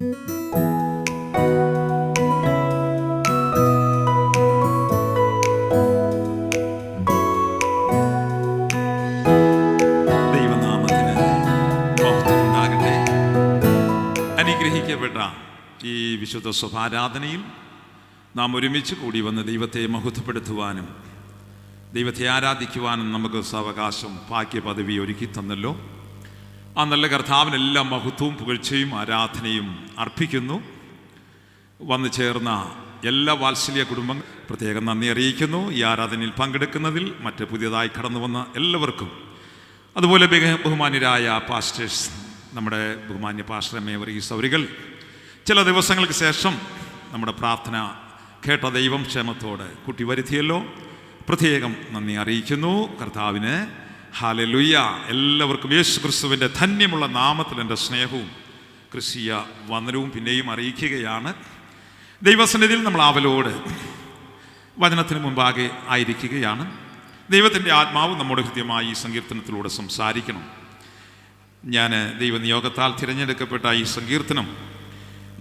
ദൈവനാമത്തിന് മഹത്വമുണ്ടാകട്ടെ. അനുഗ്രഹിക്കപ്പെട്ട ഈ വിശുദ്ധ സ്വഭാരാധനയിൽ നാം ഒരുമിച്ച് കൂടി വന്ന് ദൈവത്തെ മഹത്വപ്പെടുത്തുവാനും ദൈവത്തെ ആരാധിക്കുവാനും നമുക്ക് സാവകാശം ഭാഗ്യ പദവി ഒരുക്കി തന്നല്ലോ. ആ നല്ല കർത്താവിനെല്ലാം മഹത്വവും പുകഴ്ചയും ആരാധനയും അർപ്പിക്കുന്നു. വന്നു ചേർന്ന എല്ലാ വാത്സല്യ കുടുംബങ്ങൾ പ്രത്യേകം നന്ദി അറിയിക്കുന്നു. ഈ ആരാധനയിൽ പങ്കെടുക്കുന്നതിൽ മറ്റ് പുതിയതായി കടന്നു വന്ന എല്ലാവർക്കും, അതുപോലെ ബഹുമാന്യരായ പാസ്റ്റേഴ്സ്, നമ്മുടെ ബഹുമാന്യ പാസ്റ്റർ മേവറീസ് അവരുകൾ ചില ദിവസങ്ങൾക്ക് ശേഷം നമ്മുടെ പ്രാർത്ഥന കേട്ട ദൈവം ക്ഷേമത്തോടെ കൂട്ടി വരുത്തിയല്ലോ. പ്രത്യേകം നന്ദി അറിയിക്കുന്നു കർത്താവിന്. ഹല്ലേലൂയ. എല്ലാവർക്കും യേശു ക്രിസ്തുവിൻ്റെ ധന്യമുള്ള നാമത്തിൽ എൻ്റെ സ്നേഹവും ക്രിസ്തീയ വന്ദനവും പിന്നെയും അറിയിക്കുകയാണ്. ദൈവസന്നിധിയിൽ നമ്മൾ ആവലോട് വചനത്തിന് മുമ്പാകെ ആയിരിക്കുകയാണ്. ദൈവത്തിൻ്റെ ആത്മാവ് നമ്മുടെ ഹൃദയമായി ഈ സങ്കീർത്തനത്തിലൂടെ സംസാരിക്കണം. ഞാൻ ദൈവനിയോഗത്താൽ തിരഞ്ഞെടുക്കപ്പെട്ട ഈ സങ്കീർത്തനം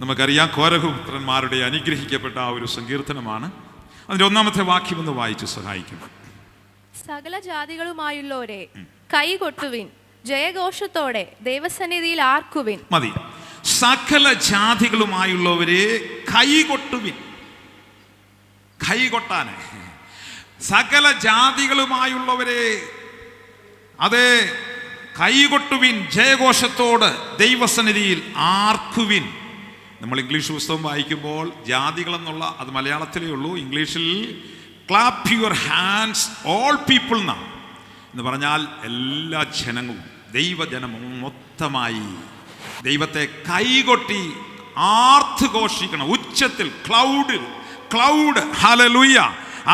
നമുക്കറിയാം, കോരഹപുത്രന്മാരുടെ അനുഗ്രഹിക്കപ്പെട്ട ആ ഒരു സങ്കീർത്തനമാണ്. അതിൻ്റെ ഒന്നാമത്തെ വാക്യം ഒന്ന് വായിച്ച് സഹായിക്കും. സകല ജാതികളുമായുള്ളവരെ കൈകൊട്ടുവിൻ, ജയഘോഷത്തോടെ ദൈവസന്നിധിയിൽ ആർക്കുവിൻ. മതി. സകല ജാതികളുമായുള്ളവരെ കൈകൊട്ടുവിൻ. കൈകൊട്ടാന് സകല ജാതികളുമായുള്ളവരെ അതെ കൈകൊട്ടുവിൻ, ജയഘോഷത്തോട് ദൈവസന്നിധിയിൽ ആർക്കുവിൻ. നമ്മൾ ഇംഗ്ലീഷ് പുസ്തകം വായിക്കുമ്പോൾ ജാതികളെന്നുള്ള അത് മലയാളത്തിലേ ഉള്ളൂ. ഇംഗ്ലീഷിൽ clap your hands all people എന്ന് പറഞ്ഞാൽ എല്ലാ ജനങ്ങളും, ദൈവജനവും മൊത്തമായി ദൈവത്തെ കൈകൊട്ടി ആർത്ത് ഘോഷിക്കണം ഉച്ചത്തിൽ. Cloud hallelujah.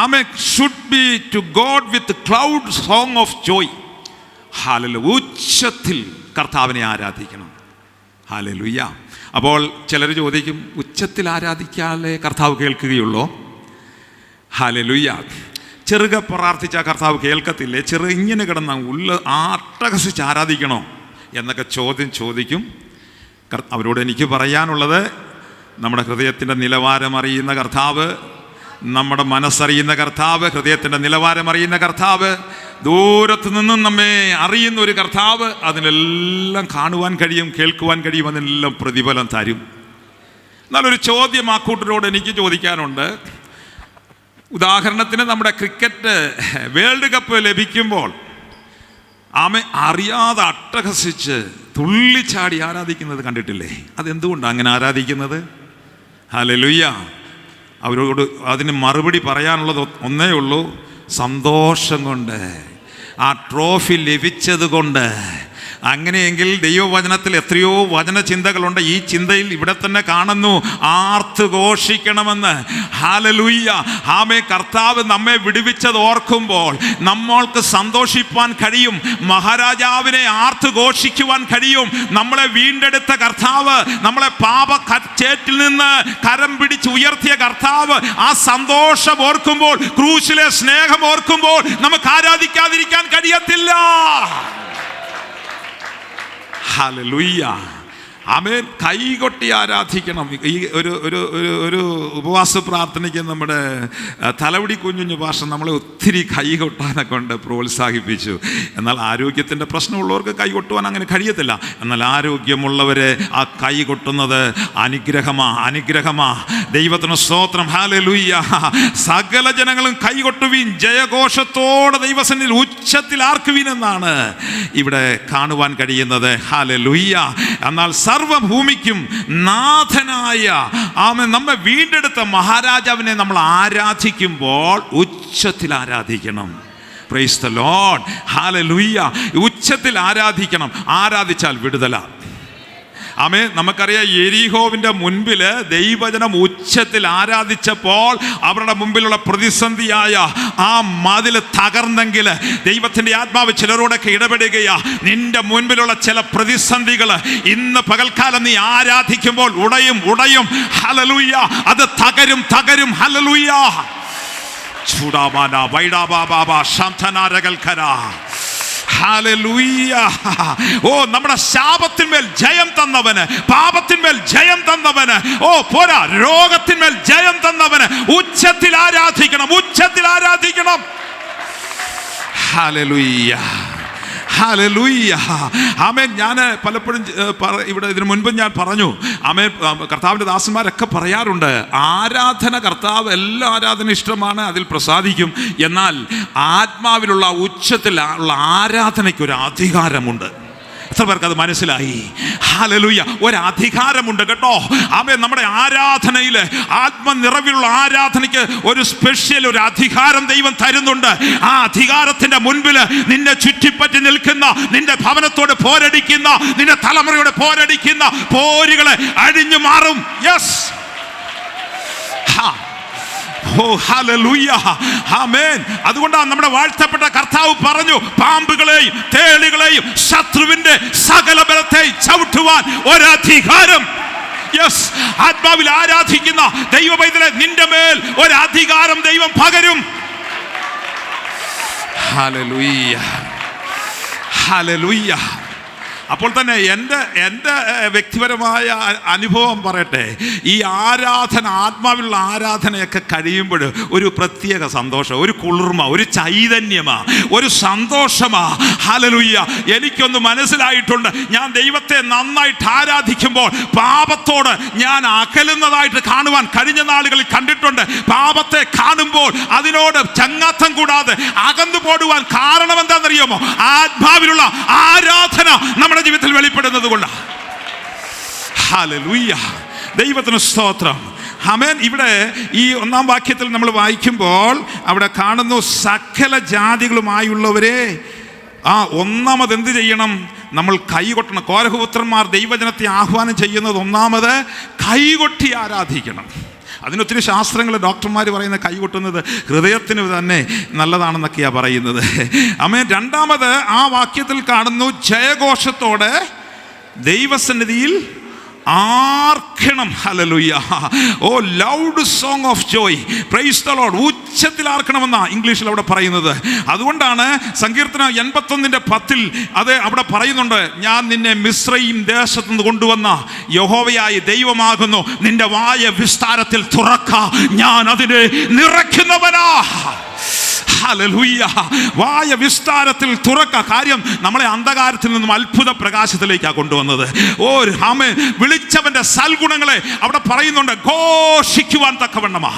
Amen. Should be to God with cloud song of joy. Hallelujah. ഉച്ചത്തിൽ കർത്താവിനെ ആരാധിക്കണം. ഹല്ലേലൂയ. അപ്പോൾ ചിലർ ചോദിക്കും, ഉച്ചത്തിൽ ആരാധിക്കാതെ കർത്താവ് കേൾക്കുകയുള്ളോ? ഹല്ലേലൂയ. ചെറുക പ്രാർത്ഥിച്ച കർത്താവ് കേൾക്കത്തില്ലേ? ഇങ്ങനെ കിടന്ന അട്ടഹസിച്ച് ആരാധിക്കണോ എന്നൊക്കെ ചോദിക്കും. അവരോട് എനിക്ക് പറയാനുള്ളത്, നമ്മുടെ ഹൃദയത്തിൻ്റെ നിലവാരം അറിയുന്ന കർത്താവ്, നമ്മുടെ മനസ്സറിയുന്ന കർത്താവ്, ഹൃദയത്തിൻ്റെ നിലവാരം അറിയുന്ന കർത്താവ്, ദൂരത്ത് നിന്നും നമ്മെ അറിയുന്ന ഒരു കർത്താവ്, അതിനെല്ലാം കാണുവാൻ കഴിയും, കേൾക്കുവാൻ കഴിയും, അതിനെല്ലാം പ്രതിഫലം തരും. എന്നാലൊരു ചോദ്യം ആ കൂട്ടരോട് എനിക്ക് ചോദിക്കാനുണ്ട്. ഉദാഹരണത്തിന് നമ്മുടെ ക്രിക്കറ്റ് വേൾഡ് കപ്പ് ലഭിക്കുമ്പോൾ അറിയാതെ അട്ടഹസിച്ച് തുള്ളിച്ചാടി ആരാധിക്കുന്നത് കണ്ടിട്ടില്ലേ? അതെന്തുകൊണ്ടാണ് അങ്ങനെ ആരാധിക്കുന്നത്? ഹല്ലേലൂയ. അവരോട് അതിന് മറുപടി പറയാനുള്ളത് ഒന്നേ ഉള്ളൂ, സന്തോഷം കൊണ്ട്, ആ ട്രോഫി ലഭിച്ചത് കൊണ്ട്. അങ്ങനെയെങ്കിൽ ദൈവവചനത്തിൽ എത്രയോ വചനചിന്തകളുണ്ട്. ഈ ചിന്തയിൽ ഇവിടെ തന്നെ കാണുന്നു, ആർത്ത് ഘോഷിക്കണമെന്ന്. ഹല്ലേലൂയ. ആമേ. കർത്താവ് നമ്മെ വിടുവിച്ചത് ഓർക്കുമ്പോൾ നമ്മൾക്ക് സന്തോഷിപ്പാൻ കഴിയും. മഹാരാജാവിനെ ആർത്ത് ഘോഷിക്കുവാൻ കഴിയും. നമ്മളെ വീണ്ടെടുത്ത കർത്താവ്, നമ്മളെ പാപച്ചേറ്റിൽ നിന്ന് കരം പിടിച്ച് ഉയർത്തിയ കർത്താവ്, ആ സന്തോഷം ഓർക്കുമ്പോൾ, ക്രൂശിലെ സ്നേഹം ഓർക്കുമ്പോൾ നമുക്ക് ആരാധിക്കാതിരിക്കാൻ കഴിയത്തില്ല. ഹല്ലേലൂയ. ആമേൻ. കൈകൊട്ടി ആരാധിക്കണം. ഈ ഒരു ഉപവാസ പ്രാർത്ഥനയ്ക്ക് നമ്മുടെ തലവടി കുഞ്ഞുഞ്ഞു ഭാഷ നമ്മളെ ഒത്തിരി കൈകൊട്ടാനെ കൊണ്ട് പ്രോത്സാഹിപ്പിച്ചു. എന്നാൽ ആരോഗ്യത്തിൻ്റെ പ്രശ്നമുള്ളവർക്ക് കൈകൊട്ടുവാൻ അങ്ങനെ കഴിയത്തില്ല. എന്നാൽ ആരോഗ്യമുള്ളവരെ ആ കൈകൊട്ടുന്നത് അനുഗ്രഹമാ. ദൈവത്തിന് സ്തോത്രം. ഹല്ലേലൂയ. സകല ജനങ്ങളും കൈകൊട്ടുവിൻ, ജയഘോഷത്തോടെ ദൈവസന്നിധിയിൽ ഉച്ചത്തിൽ ആർക്കുവിൻ എന്നാണ് ഇവിടെ കാണുവാൻ കഴിയുന്നത്. ഹല്ലേലൂയ. എന്നാൽ സർവഭൂമിക്കും നാഥനായ നമ്മെ വീണ്ടെടുത്ത മഹാരാജാവിനെ നമ്മൾ ആരാധിക്കുമ്പോൾ ഉച്ചത്തിൽ ആരാധിക്കണം. Praise the lord. ഹല്ലേലൂയ. ഉച്ചത്തിൽ ആരാധിക്കണം. ആരാധിച്ചാൽ വിടുതല. ആമേ. നമുക്കറിയാം, യെരിഹോവിൻ്റെ മുൻപിൽ ദൈവജനം ഉച്ചത്തിൽ ആരാധിച്ചപ്പോൾ അവരുടെ മുമ്പിലുള്ള പ്രതിസന്ധിയായ ആ മതിൽ തകർന്നെങ്കിൽ ദൈവത്തിൻ്റെ ആത്മാവ് ചിലരോടൊക്കെ ഇടപെടുകയാ. നിന്റെ മുൻപിലുള്ള ചില പ്രതിസന്ധികൾ ഇന്ന് പകൽക്കാലം നീ ആരാധിക്കുമ്പോൾ ഉടയും. ഹല്ലേലൂയ. അത് തകരും. ഹല്ലേലൂയ. ചൂടാബാന വൈഡാബാബാ ശാന്തനാരകൽക്കര ഹല്ലേലൂയ. ഓ, നമ്മുടെ ശാപത്തിന്മേൽ ജയം തന്നവന്, പാപത്തിന്മേൽ ജയം തന്നവന്, ഓ പോരാ, രോഗത്തിന്മേൽ ജയം തന്നവന് ഉച്ചത്തിൽ ആരാധിക്കണം, ഉച്ചത്തിൽ ആരാധിക്കണം. Hallelujah, hallelujah. ആമേൻ. ഞാൻ പലപ്പോഴും ഇവിടെ ഇതിനു മുൻപ് ഞാൻ പറഞ്ഞു, ആമേൻ, കർത്താവിൻ്റെ ദാസന്മാരൊക്കെ പറയാറുണ്ട്, ആരാധന, കർത്താവ് എല്ലാ ആരാധന ഇഷ്ടമാണ്, അതിൽ പ്രസാദിക്കും. എന്നാൽ ആത്മാവിലുള്ള ഉച്ചത്തിൽ ഉള്ള ആരാധനയ്ക്കൊരു അധികാരമുണ്ട്. എത്ര പേർക്ക് അത് മനസ്സിലായി? ഹല്ലേലൂയ. ഒരു അധികാരമുണ്ട് കേട്ടോ. ആമേൻ. നമ്മുടെ ആരാധനയിൽ, ആത്മനിറവിലുള്ള ആരാധനയ്ക്ക് ഒരു സ്പെഷ്യൽ ഒരു അധികാരം ദൈവം തരുന്നുണ്ട്. ആ അധികാരത്തിന്റെ മുൻപിൽ നിന്നെ ചുറ്റിപ്പറ്റി നിൽക്കുന്ന, നിന്റെ ഭവനത്തോട് പോരടിക്കുന്ന, നിന്റെ തലമുറയോട് പോരടിക്കുന്ന പോരുകളെ അഴിഞ്ഞു മാറും. യെസ്. ഓ ഹല്ലേലൂയ, ആമേൻ. അതുകൊണ്ടാണ് നമ്മുടെ വാഴ്ത്തപ്പെട്ട കർത്താവ് പറഞ്ഞു, പാമ്പുകളെയും തേളുകളെയും ശത്രുവിന്റെ സകല ബലത്തെയും ചവിട്ടുവാൻ ഒരധികാരം. യെസ്. ആത്മാവിൽ ആരാധിക്കുന്ന ദൈവ പൈതലെ, നിന്റെ മേൽ ഒരധികാരം ദൈവം പകരും. Hallelujah, hallelujah. അപ്പോൾ തന്നെ എൻ്റെ വ്യക്തിപരമായ അനുഭവം പറയട്ടെ, ഈ ആരാധന, ആത്മാവിലുള്ള ആരാധനയൊക്കെ കഴിയുമ്പോൾ ഒരു പ്രത്യേക സന്തോഷം, ഒരു കുളിർമ, ഒരു ചൈതന്യമാ, ഒരു സന്തോഷമാ. ഹല്ലേലൂയ. എനിക്കൊന്ന് മനസ്സിലായിട്ടുണ്ട്, ഞാൻ ദൈവത്തെ നന്നായിട്ട് ആരാധിക്കുമ്പോൾ പാപത്തോട് ഞാൻ അകലുന്നതായിട്ട് കാണുവാൻ കഴിഞ്ഞ നാളുകളിൽ കണ്ടിട്ടുണ്ട്. പാപത്തെ കാണുമ്പോൾ അതിനോട് ചങ്ങാത്തം കൂടാതെ അകന്നു പോടുവാൻ കാരണം എന്താണെന്നറിയാമോ? ആത്മാവിലുള്ള ആരാധന നമ്മുടെ ജീവിതത്തിൽ വെളിപ്പെടുന്നത് കൊണ്ടാണ്. ഹല്ലേലൂയ, ദൈവത്തിന് സ്തോത്രം. ആമേൻ. ഇവിടെ ഈ 1-ാം വാക്യത്തിൽ നമ്മൾ വായിക്കുമ്പോൾ അവിടെ കാണുന്നു, സകല ജാതികളുമായുള്ളവരെ. ഒന്നാമത് എന്ത് ചെയ്യണം? നമ്മൾ കൈകൊട്ടണം. കോരഹപുത്രന്മാർ ദൈവജനത്തെ ആഹ്വാനം ചെയ്യുന്നത് ഒന്നാമത് കൈകൊട്ടി ആരാധിക്കണം. അതിനൊത്തിരി ശാസ്ത്രങ്ങൾ, ഡോക്ടർമാർ പറയുന്ന കൈകൊട്ടുന്നത് ഹൃദയത്തിന് തന്നെ നല്ലതാണെന്നൊക്കെയാണ് പറയുന്നത്. ആമേൻ. രണ്ടാമത് ആ വാക്യത്തിൽ കാണുന്നു, ജയഘോഷത്തോടെ ദൈവസന്നിധിയിൽ ആർക്കണം. Hallelujah. Oh, loud song of joy, praise the lord. ഉച്ചത്തിൽ ആർക്കണമെന്നാ ഇംഗ്ലീഷിൽ അവിടെ പറയുന്നത്. അതുകൊണ്ടാണ് സങ്കീർത്തനം 81:10 അത് അവിടെ പറയുന്നുണ്ട്, ഞാൻ നിന്നെ മിസ്രയീം ദേശത്തു നിന്ന് കൊണ്ടുവന്ന യഹോവയായ ദൈവമാകുന്നു, നിന്റെ വായ വിസ്താരത്തിൽ തുറക്ക, ഞാൻ അതിനെ നിറയ്ക്കുന്നവനാ. ഹല്ലേലൂയ. വായ വിസ്താരത്തിൽ തുറക്ക. കാര്യം, നമ്മളെ അന്ധകാരത്തിൽ നിന്നും അത്ഭുത പ്രകാശത്തിലേക്കാണ് കൊണ്ടുവന്നത്. ഓ ആമേൻ. വിളിച്ചവന്റെ സൽഗുണങ്ങളെ അവിടെ പറയുന്നുണ്ട്, ഘോഷിക്കുവാൻ തക്കവണ്ണമാ.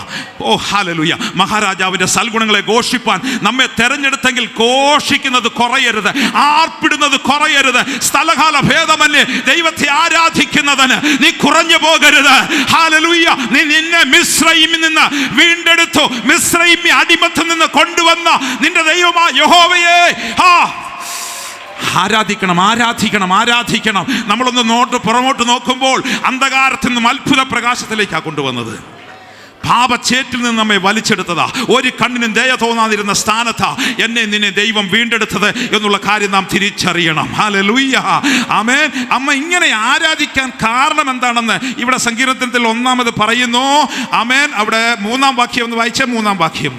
ഓ ഹല്ലേലൂയ. മഹാരാജാവിന്റെ സൽഗുണങ്ങളെ ഘോഷിപ്പാൻ നമ്മെ തെരഞ്ഞെടുത്തെങ്കിൽ ഘോഷിക്കുന്നത് കുറയരുത്, ആർപ്പിടുന്നത് കുറയരുത്. സ്ഥലകാല ഭേദമന്യേ ദൈവത്തെ ആരാധിക്കുന്നതിന് നീ കുറഞ്ഞു പോകരുത്. ഹല്ലേലൂയ. നീ നിന്നെ മിസ്രയീമിൽ നിന്ന് വീണ്ടെടുത്തു, മിസ്രയീമി അടിമത്തിൽ നിന്ന് കൊണ്ടുവന്ന നിന്റെ ദൈവമായ യഹോവയെ ആരാധിക്കണം, ആരാധിക്കണം, ആരാധിക്കണം. നമ്മളൊന്ന് പുറമോട്ട് നോക്കുമ്പോൾ അന്ധകാരത്തിൽ നിന്നും അത്ഭുത പ്രകാശത്തിലേക്കാണ് കൊണ്ടുവന്നത്. പാപച്ചേറ്റിൽ നിന്ന് നമ്മെ വലിച്ചെടുത്തതാ. ഒരു കണ്ണിനും ദയ തോന്നാതിരുന്ന സ്ഥാനത്താ എന്നെ നിന്നെ ദൈവം വീണ്ടെടുത്തത് എന്നുള്ള കാര്യം നാം തിരിച്ചറിയണം. ഹല്ലേലൂയ, ആമേൻ. അമ്മ ഇങ്ങനെ ആരാധിക്കാൻ കാരണം എന്താണെന്ന് ഇവിടെ സങ്കീർത്തനത്തിൽ 1-ാമത് പറയുന്നു. ആമേൻ. അവിടെ 3-ാം വാക്യം ഒന്ന് വായിച്ചേ. 3-ാം വാക്യം,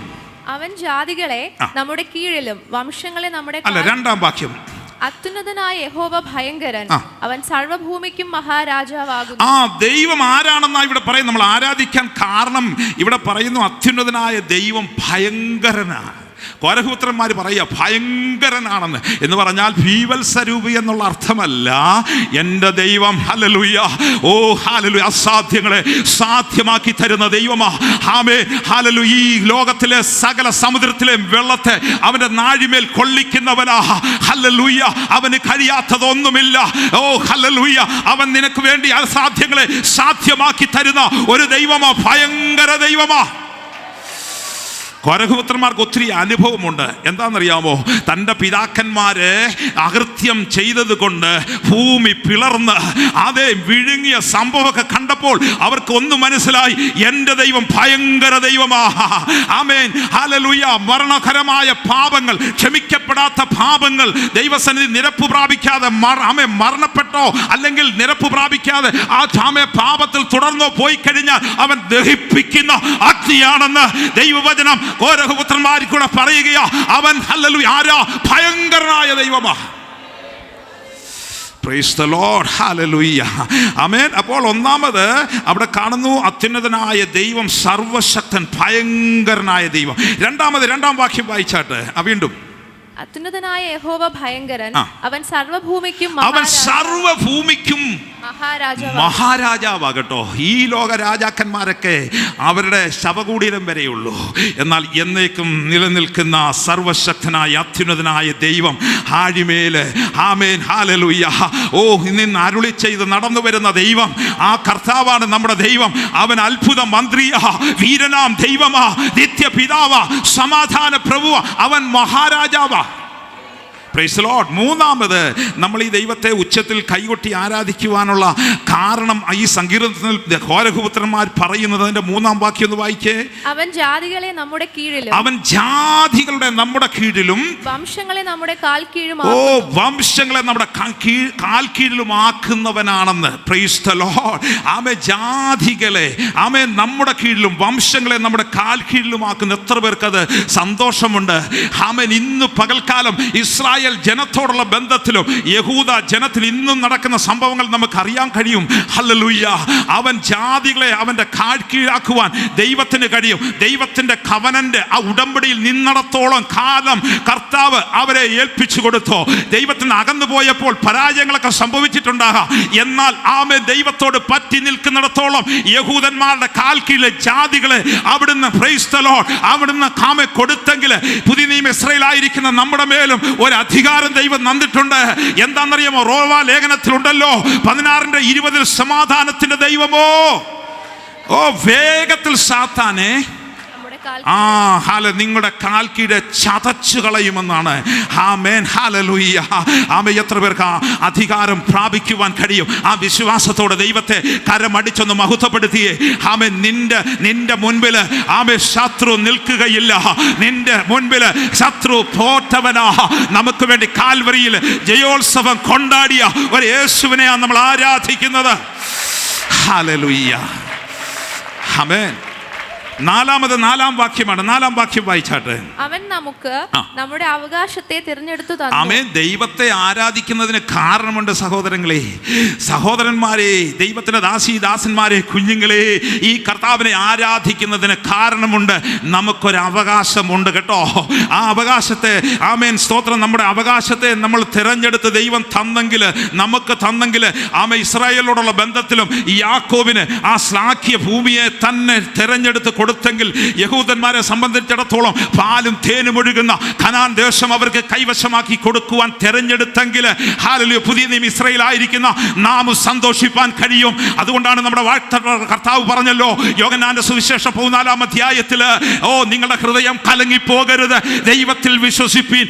അവൻ ജാതികളെ നമ്മുടെ കീഴിലും വംശങ്ങളെ നമ്മുടെ. അല്ല, 2-ാം വാക്യം, അത്യുന്നതനായ യഹോവ ഭയങ്കരൻ, അവൻ സർവ്വഭൂമിക്കും മഹാരാജാവാകുന്നു. ദൈവം ആരാണെന്നാ ഇവിടെ പറയുന്നത്. നമ്മൾ ആരാധിക്കാൻ കാരണം ഇവിടെ പറയുന്നു, അത്യുന്നതനായ ദൈവം ഭയങ്കരനാ. കോരഹപുത്രന്മാർ പറയുക ഭയങ്കരനാണെന്ന്. എന്ന് പറഞ്ഞാൽ ഭീവത്സരൂപി എന്നുള്ള അർത്ഥമല്ല. എൻ്റെ ദൈവം ഹല്ലേലൂയ, ഓ ഹല്ലേലൂയ, അസാധ്യങ്ങളെ സാധ്യമാക്കി തരുന്ന ദൈവമാ. ആമേൻ. ഹല്ലേലൂയ. ഈ ലോകത്തിലെ സകല സമുദ്രത്തിലെ വെള്ളത്തെ അവൻ്റെ നാഴിമേൽ കൊള്ളിക്കുന്നവനാ. ഹല്ലേലൂയ. അവന് കഴിയാത്തതൊന്നുമില്ല. ഓ ഹല്ലേലൂയ. അവൻ നിനക്ക് വേണ്ടി അസാധ്യങ്ങളെ സാധ്യമാക്കി തരുന്ന ഒരു ദൈവമാ, ഭയങ്കര ദൈവമാ. കോരഹപുത്രന്മാർക്ക് ഒത്തിരി അനുഭവമുണ്ട്. എന്താണെന്നറിയാമോ? തൻ്റെ പിതാക്കന്മാരെ അകൃത്യം ചെയ്തത് കൊണ്ട് ഭൂമി പിളർന്ന് അതേ വിഴുങ്ങിയ സംഭവമൊക്കെ കണ്ടപ്പോൾ അവർക്ക് ഒന്ന് മനസ്സിലായി, എൻ്റെ ദൈവം ഭയങ്കര ദൈവമാ. ആമേൻ. ഹല്ലേലൂയ. മരണകരമായ പാപങ്ങൾ, ക്ഷമിക്കപ്പെടാത്ത പാപങ്ങൾ ദൈവസന്നിധി നിരപ്പ് പ്രാപിക്കാതെ മരണപ്പെട്ടോ അല്ലെങ്കിൽ നിരപ്പ് പ്രാപിക്കാതെ ആ പാപത്തിൽ തുടർന്നോ പോയി കഴിഞ്ഞാൽ അവൻ ദഹിപ്പിക്കുന്ന അഗ്നിയാണെന്ന് ദൈവവചനം കോരഹപുത്രന്മാരിൽ കൂടെ പറയുകയാ, അവൻ ഹല്ലേലൂയ ആരാ? ഭയങ്കരനായ ദൈവമാ. പ്രൈസ് ദി ലോർഡ്, ഹല്ലേലൂയ, ആമേൻ. അപ്പോൾ ഒന്നാമത് അവിടെ കാണുന്നു അത്യുന്നതനായ ദൈവം, സർവശക്തൻ, ഭയങ്കരനായ ദൈവം. രണ്ടാം വാക്യം വായിച്ചാട്ടെ. വീണ്ടും അത്യുന്നതനായ യഹോവ ഭയങ്കരൻ, ആ. അവൻ സർവ്വഭൂമിക്കും മഹാരാജാവാകട്ടോ. ഈ ലോക രാജാക്കന്മാരൊക്കെ അവരുടെ ശവകുടീരം വരെയുള്ളൂ. എന്നാൽ എന്നേക്കും നിലനിൽക്കുന്ന സർവശക്തനായ അത്യുന്നതനായ ദൈവം ആഴിമേല്, ആമേൻ, ഹല്ലേലൂയ, ഓ നിന്ന് അരുളി ചെയ്ത് നടന്നു വരുന്ന ദൈവം, ആ കർത്താവാണ് നമ്മുടെ ദൈവം. അവൻ അത്ഭുത മന്ത്രിയാ, വീരനാം ദൈവമാ, നിത്യപിതാവാ, സമാധാന പ്രഭുവാ, അവൻ മഹാരാജാവാ. Price the Lord. മൂന്നാമത് നമ്മൾ ഈ ദൈവത്തെ ഉച്ചത്തിൽ കൈകൊട്ടി ആരാധിക്കുവാനുള്ള കാരണം ഈ സങ്കീർത്തനത്തിൽ കോരഹപുത്രന്മാർ പറയുന്നത്. അതിന്റെ 3-ാം വാക്യം ഒന്ന് വായിക്കേ. അവൻ ജാതികളെ നമ്മുടെ കീഴിലും, അവൻ ജാതികളുടെ നമ്മുടെ കീഴിലും, വംശങ്ങളെ നമ്മുടെ കാൽ കീഴും, വംശങ്ങളെ നമ്മുടെ കാൽ കീഴിലും ആക്കുന്നവനാണെന്ന്. Price the Lord. ആമേ, ജാതികളെ ആമേ നമ്മുടെ കീഴിലും, വംശങ്ങളെ നമ്മുടെ കാൽ കീഴിലും ആക്കുന്ന എത്ര പേർക്കത് സന്തോഷമുണ്ട്. ആമേൻ. ഇന്ന് പകൽക്കാലം ഇസ്രായേൽ ജനത്തോടുള്ള ബന്ധത്തിലും യഹൂദ ജനത്തിൽ ഇന്നും നടക്കുന്ന സംഭവങ്ങൾ നമുക്ക് അറിയാൻ കഴിയും. ഹല്ലേലൂയ. അവൻ ജാതികളെ അവന്റെ കാൽ കീഴാക്കുവാൻ ദൈവത്തിന് കഴിയും. ദൈവത്തിന്റെ കവനന്റ് ആ ഉടമ്പടിയിൽ നിന്നിടത്തോളം കാലം കർത്താവ് അവരെ ഏൽപ്പിച്ചു കൊടുത്തു. ദൈവത്തിന് അകന്നു പോയപ്പോൾ പരാജയങ്ങളൊക്കെ സംഭവിച്ചിട്ടുണ്ടാകാം. എന്നാൽ ആമേൻ, ദൈവത്തോട് പറ്റി നിൽക്കുന്നിടത്തോളം യഹൂദന്മാരുടെ കാൽ കീഴിലെ ജാതികളെ അവിടുന്ന്, പ്രൈസ് ദി ലോർഡ്, അവിടുന്ന് കാമെ കൊടുത്തെങ്കിൽ പുതിയ നിയമ ഇസ്രായേലായിരിക്കുന്ന നമ്മുടെ മേലും ഒരു അധികാരം ദൈവം തന്നിട്ടുണ്ട്. എന്താണെന്നറിയാമോ? റോമാ ലേഖനത്തിലുണ്ടല്ലോ 16:20 സമാധാനത്തിന്റെ ദൈവമോ, ഓ വേഗത്തിൽ സാത്താനെ നിങ്ങളുടെ കാൽ കീഴെ ചതച്ചു കളയുമെന്നാണ്. ആമേൻ, ഹല്ലേലൂയ. ആമേ, എത്ര പേർക്ക് ആ അധികാരം പ്രാപിക്കുവാൻ കഴിയും? ആ വിശ്വാസത്തോടെ ദൈവത്തെ കരമടിച്ചൊന്ന് മഹത്വപ്പെടുത്തിയേ. ആമേ, നിന്റെ മുൻപിൽ ആമേ ശത്രു നിൽക്കുകയില്ല. നിന്റെ മുൻപിൽ ശത്രു തോറ്റവനാ. നമുക്ക് വേണ്ടി കാൽവരിയിൽ ജയോത്സവം കൊണ്ടാടിയ ഒരു യേശുവിനെയാണ് നമ്മൾ ആരാധിക്കുന്നത്. ഹല്ലേലൂയ, ആമേൻ. 4-ാം വാക്യമാണ്. 4-ാം വാക്യം വായിച്ചാട്ടെ. അവൻ നമുക്ക് നമ്മുടെ അവകാശത്തെ തിരഞ്ഞെടുത്തു തന്നു. ആമേൻ. ദൈവത്തെ ആരാധിക്കുന്നതിന് കാരണമുണ്ട് സഹോദരങ്ങളെ, സഹോദരന്മാരെ, ദൈവത്തിന്റെ ദാസന്മാരെ, കുഞ്ഞുങ്ങളെ. ഈ കർത്താവിനെ ആരാധിക്കുന്നതിന് കാരണമുണ്ട്. നമുക്കൊരു അവകാശമുണ്ട് കേട്ടോ. ആ അവകാശത്തെ, ആമേൻ, സ്തോത്രം, നമ്മുടെ അവകാശത്തെ നമ്മൾ തിരഞ്ഞെടുത്ത് ദൈവം തന്നെങ്കിൽ, നമുക്ക് തന്നെങ്കിൽ, ആമേ, ഇസ്രായേലിനോടുള്ള ബന്ധത്തിലും യാക്കോബിന് ആ ശ്ലാഘ്യ ഭൂമിയെ തന്നെ തിരഞ്ഞെടുത്ത് കൊടുത്തെങ്കിൽ യഹൂദന്മാരെ സംബന്ധിച്ചിടത്തോളം പാലും തേനും ഒഴുകുന്ന കനാൻ ദേശം അവർക്ക് കൈവശമാക്കി കൊടുക്കുവാൻ തിരഞ്ഞെടുത്തെങ്കിൽ, ഹല്ലേലൂയ, പുതിയ നിയമ ഇസ്രായേലായിരിക്കുന്ന നാം സന്തോഷിപ്പാൻ കഴിയും. അതുകൊണ്ടാണ് നമ്മുടെ കർത്താവ് പറഞ്ഞല്ലോ യോഹന്നാന്റെ സുവിശേഷം 14-ാം അധ്യായത്തിൽ, ഓ നിങ്ങളുടെ ഹൃദയം കലങ്ങിപ്പോകരുത്, ദൈവത്തിൽ വിശ്വസിപ്പീൻ,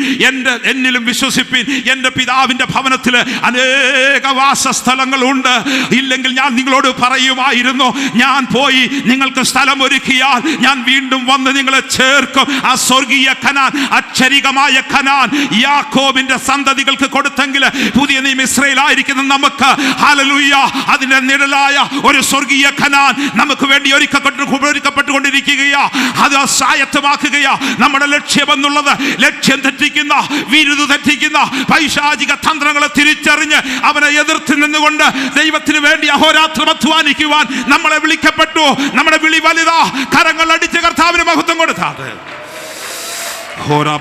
എന്നിലും വിശ്വസിപ്പീൻ. എൻ്റെ പിതാവിൻ്റെ ഭവനത്തിൽ അനേക വാസസ്ഥലങ്ങളുണ്ട്. ഇല്ലെങ്കിൽ ഞാൻ നിങ്ങളോട് പറയുമായിരുന്നു, ഞാൻ പോയി നിങ്ങൾക്ക് സ്ഥലം ഒരുക്കിയാൽ ഞാൻ വീണ്ടും വന്ന് നിങ്ങളെ ചേർക്കും. ആ സ്വർഗീയ കനാൻ, അക്ഷരികമായ കനാൻ യാക്കോബിന്റെ സന്തതികൾക്ക് കൊടുത്തെങ്കിൽ പുതിയ നിയമ ഇസ്രായേലായിരിക്കുന്ന നമുക്ക്, ഹല്ലേലൂയ, അതിന്റെ നിഴലായ ഒരു സ്വർഗീയ കനാൻ നമുക്ക് വേണ്ടി ഒരുക്കപ്പെട്ടുകൊണ്ടിരിക്കുകയാ. അത് സ്വായത്തമാക്കുകയാ. നമ്മുടെ ലക്ഷ്യമെന്നുള്ളത് ലക്ഷ്യം തെറ്റിക്കുന്ന, വിരുദ് തെറ്റിക്കുന്ന പൈശാചിക തന്ത്രങ്ങളെ തിരിച്ചറിഞ്ഞ് അവനെ എതിർത്ത് നിന്നുകൊണ്ട് ദൈവത്തിന് വേണ്ടി അഹോരാത്രം അധ്വാനിക്കുവാൻ നമ്മളെ വിളിക്കപ്പെട്ടു. നമ്മുടെ വിളി വലുതാ. കരങ്ങൾ അടിച്ച് കർത്താവിന് മഹത്വം കൊടുത്താതെ. പോരാ,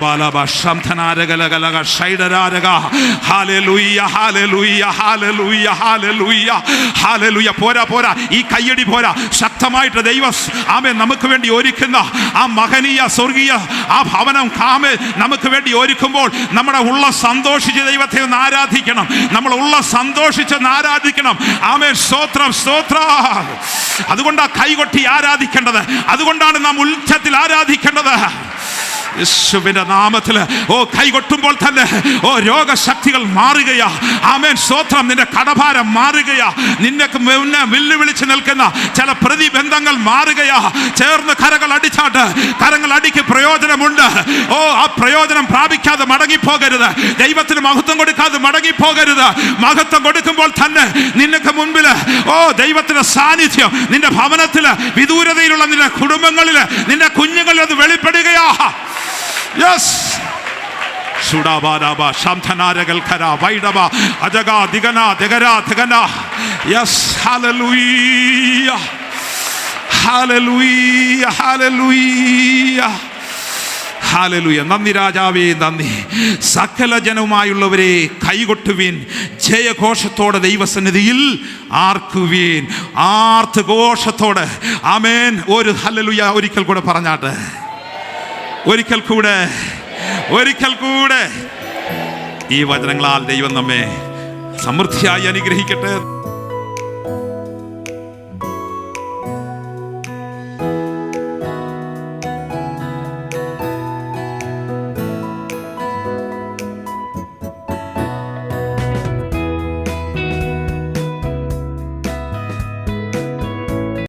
ഈ കയ്യടി പോരാ. ശക്തമായിട്ട് ദൈവം ആമേ നമുക്ക് വേണ്ടി ഒരുക്കുന്ന ആ മഹനീയ സ്വർഗീയ ആ ഭവനം ആമേ നമുക്ക് വേണ്ടി ഒരുക്കുമ്പോൾ നമ്മുടെ ഉള്ള സന്തോഷിച്ച് ദൈവത്തെ ഒന്ന് ആരാധിക്കണം. നമ്മൾ ഉള്ള സന്തോഷിച്ചൊന്ന് ആരാധിക്കണം. ആമേ, സ്തോത്രം, സ്തോത്രം. അതുകൊണ്ടാണ് കൈകൊട്ടി ആരാധിക്കേണ്ടത്. അതുകൊണ്ടാണ് നാം ഉച്ചത്തിൽ ആരാധിക്കേണ്ടത്. യേശുവിന്റെ നാമത്തിൽ കൈകൊട്ടുമ്പോൾ തന്നെ രോഗശക്തികൾ മാറുകയാ. ആമേൻ, സ്തോത്രം. നിന്റെ കടഭാരം മാറുകയാ. നിന്നെ വെല്ലുവിളിച്ച് നിൽക്കുന്ന ചില പ്രതിബന്ധങ്ങൾ മാറുകയാ. ചേർന്ന് കരങ്ങൾ അടിച്ചാട്ട്. കരങ്ങൾ അടിക്ക് പ്രയോജനമുണ്ട്. ആ പ്രയോജനം പ്രാപിക്കാതെ മടങ്ങിപ്പോകരുത്. ദൈവത്തിന് മഹത്വം കൊടുക്കാതെ മടങ്ങിപ്പോകരുത്. മഹത്വം കൊടുക്കുമ്പോൾ തന്നെ നിനക്ക് മുൻപിൽ ദൈവത്തിന്റെ സാന്നിധ്യം നിന്റെ ഭവനത്തില്, വിദൂരതയിലുള്ള നിന്റെ കുടുംബങ്ങളില്, നിന്റെ കുഞ്ഞുങ്ങളിൽ അത് വെളിപ്പെടുകയാ. യെസ്. സുഡാബാഡാബ ശാന്തനാരകൽക്കര വൈഡബ അജഗ ദിഗന ദഗര ദഗന. Yes. Hallelujah, hallelujah, hallelujah, hallelujah. നന്ദി രാജാവേ, നന്ദി. സകല ജനവുമായുള്ളവരെ കൈകൊട്ടുവീൻ, ജയഘോഷത്തോടെ ദൈവസന്നിധിയിൽ ആർക്കുവീൻ, ആർത്ത് ഘോഷത്തോടെ. ആമേൻ. ഒരു ഹല്ലേലൂയ ഒരിക്കൽ കൂടെ പറഞ്ഞാട്ടെ. ഒരിക്കൽ കൂടെ, ഒരിക്കൽ കൂടെ. ഈ വചനങ്ങളാൽ ദൈവം നമ്മെ സമൃദ്ധിയായി അനുഗ്രഹിക്കട്ടെ.